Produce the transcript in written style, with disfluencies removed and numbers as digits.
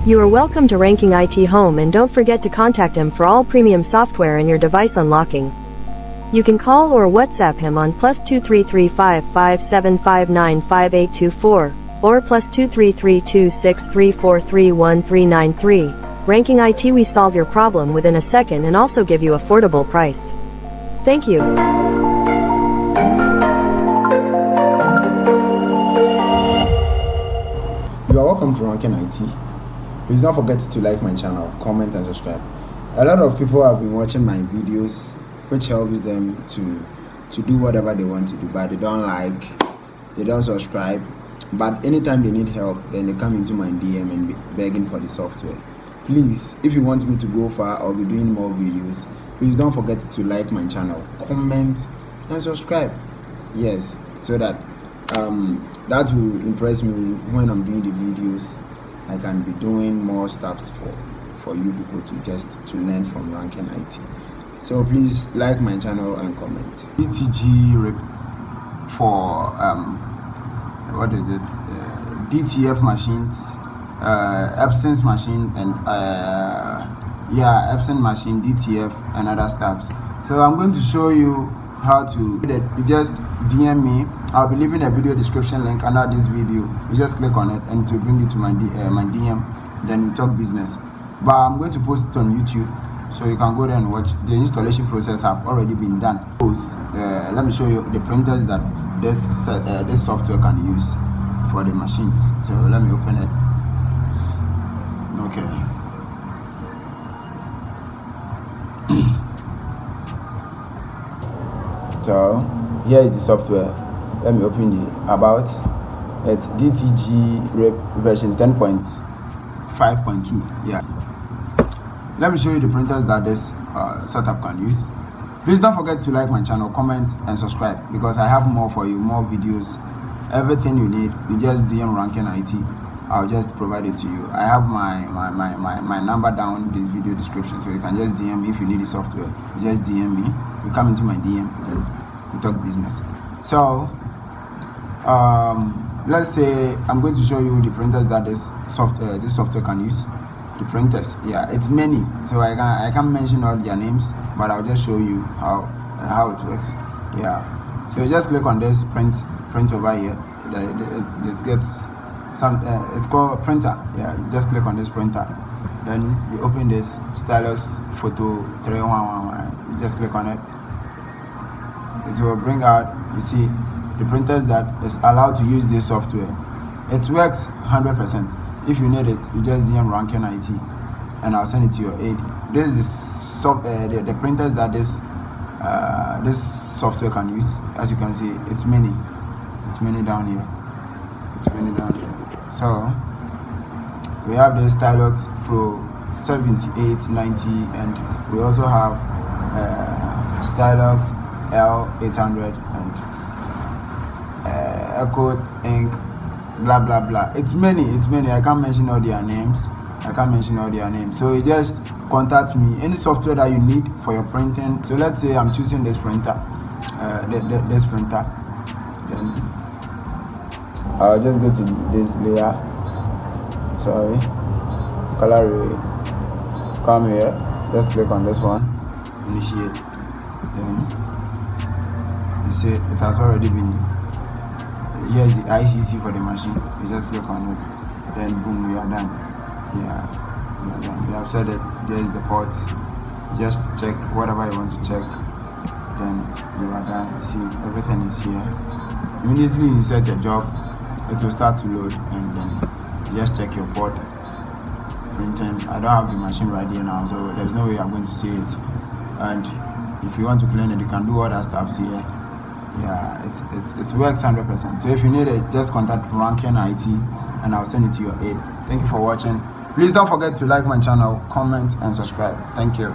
You are welcome to Ranking IT Home, and don't forget to contact him for all premium software and your device unlocking. You can call or WhatsApp him on +2335 5759 5824 or +2332 6343 1393. Ranking IT, we solve your problem within a second and also give you affordable price. Thank you. You are welcome to Ranking IT. Please don't forget to like my channel, comment and subscribe. A lot of people have been watching my videos, which helps them to do whatever they want to do, but they don't subscribe. But anytime they need help, then they come into my DM and be begging for the software. Please, if you want me to go far or be doing more videos, please don't forget to like my channel, comment and subscribe. Yes, so that that will impress me when I'm doing the videos. I can be doing more stuff for you people to learn from Ranking IT. So please like my channel and comment. Acrorip for what is it? DTF machines, epson's machine, and epson machine, DTF, and other stuff. So I'm going to show you how to do that. You just DM me. I'll be leaving a video description link under this video. You just click on it and to bring it to my DM. Then we talk business. But I'm going to post it on YouTube, so you can go there and watch. The installation process have already been done. Let me show you the printers that this software can use for the machines. So let me open it. Okay. So here is the software. Let me open the about. It's Acrorip version 10.5.2. Yeah. Let me show you the printers that this setup can use. Please don't forget to like my channel, comment and subscribe, because I have more for you, more videos. Everything you need, you just DM Ranking IT. I'll just provide it to you. I have my number down this video description, so you can just DM me if you need the software. You just DM me. You come into my DM and we talk business. So let's say I'm going to show you the printers that this software can use. The printers, yeah, it's many, so I can't mention all their names, but I'll just show you how it works. Yeah, so you just click on this print over here. It gets some it's called printer. Yeah, you just click on this printer, then you open this stylus photo 3111. You just click on it. It will bring out, you see, the printers that is allowed to use this software. It works 100%. If you need it, you just DM Ranking IT and I'll send it to your aid. This is the printers that this software can use. As you can see, it's many down here. So we have the Stylux Pro 7890, and we also have Stylux L800 and Acrorip Inc. Blah blah blah. It's many. I can't mention all their names. So you just contact me. Any software that you need for your printing. So let's say I'm choosing this printer, this printer. Then I'll just go to this layer. Sorry, color. Come here. Just click on this one. Initiate. Then you see it has already been. Here's the ICC for the machine. You just click on it, then boom, we are done. Yeah, we are done. We have said that there is the port. Just check whatever you want to check, then you are done. See, everything is here. Immediately you insert your job, it will start to load, and then you just check your port. Printing. I don't have the machine right here now, so there's no way I'm going to see it. And if you want to clean it, you can do other stuff here. Yeah, it works 100%. So if you need it, just contact Ranking IT and I'll send it to your aid. Thank you for watching. Please don't forget to like my channel, comment and subscribe. Thank you.